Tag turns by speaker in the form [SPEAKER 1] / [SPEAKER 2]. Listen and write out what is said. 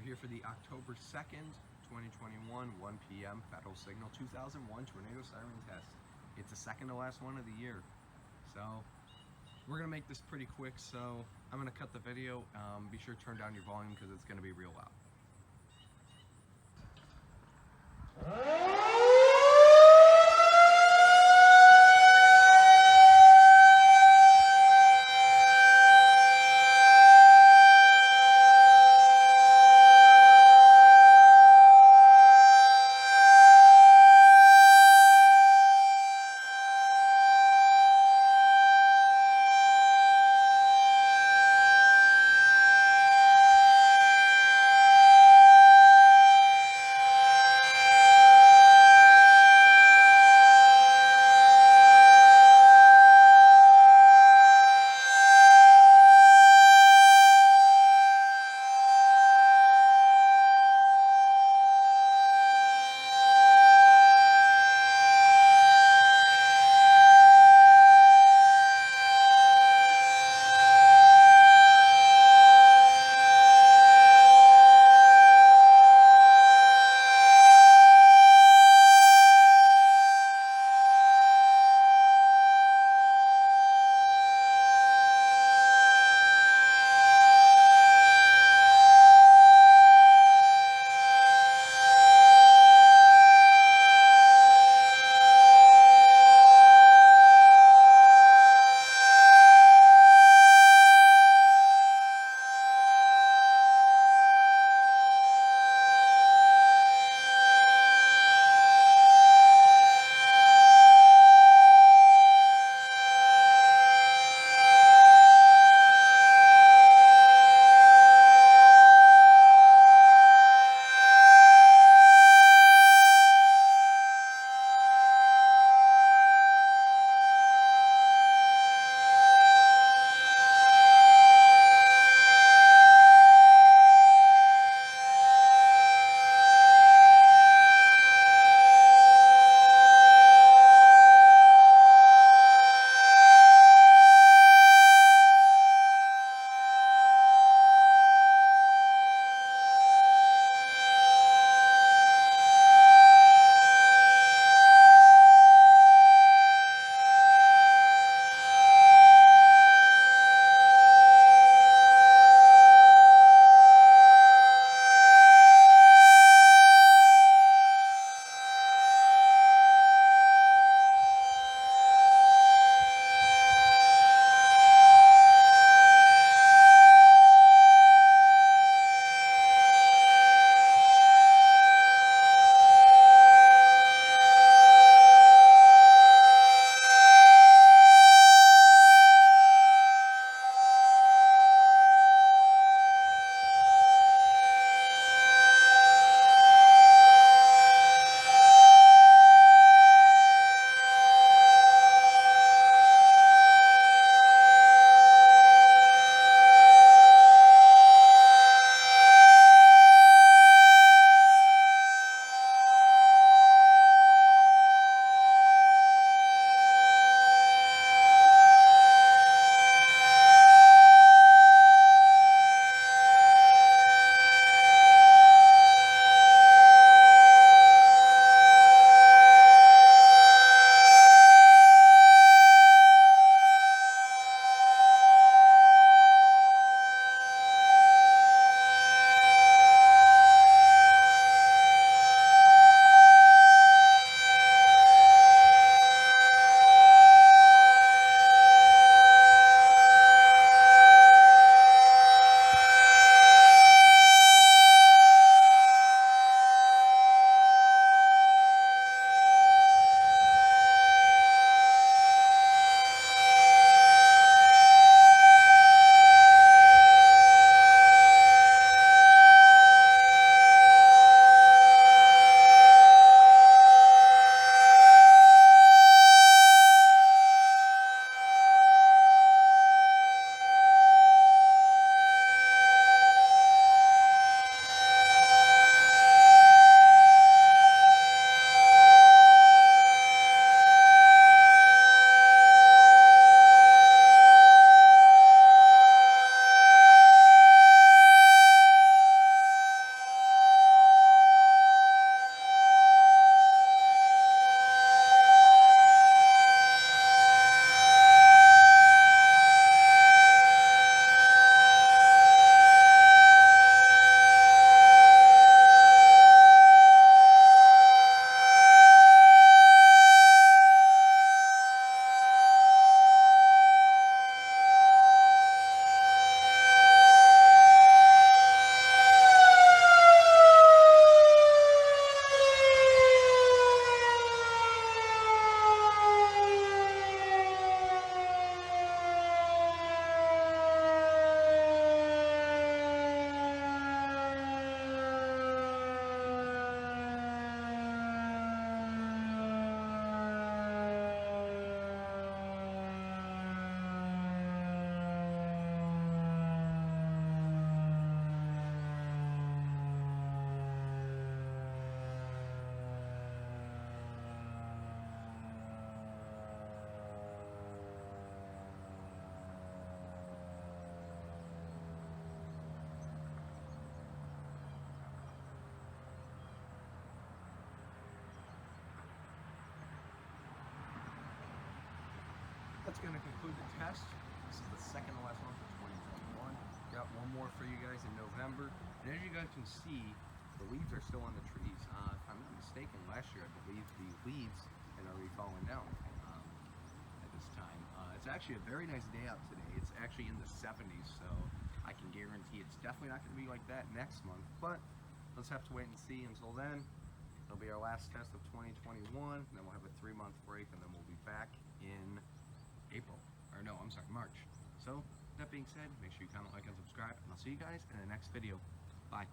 [SPEAKER 1] here for the October 2nd, 2021, 1 p.m. Federal Signal 2001 Tornado Siren Test. It's the second to last one of the year. So we're gonna make this pretty quick, so I'm gonna cut the video. Be sure to turn down your volume because it's gonna be real loud. that's going to conclude the test. This is the second to last one for 2021. Got one more for you guys in November. And as you guys can see, the leaves are still on the trees. If I'm not mistaken, last year I believe the leaves had already fallen down at this time. It's actually a very nice day out today. It's actually in the 70s, so I can guarantee it's definitely not going to be like that next month. But let's have to wait and see. Until then, it'll be our last test of 2021. Then we'll have a 3-month break, and then we'll be back in April. Or no, I'm sorry, March. So that being said, make sure you comment, like, and subscribe, and I'll see you guys in the next video. Bye.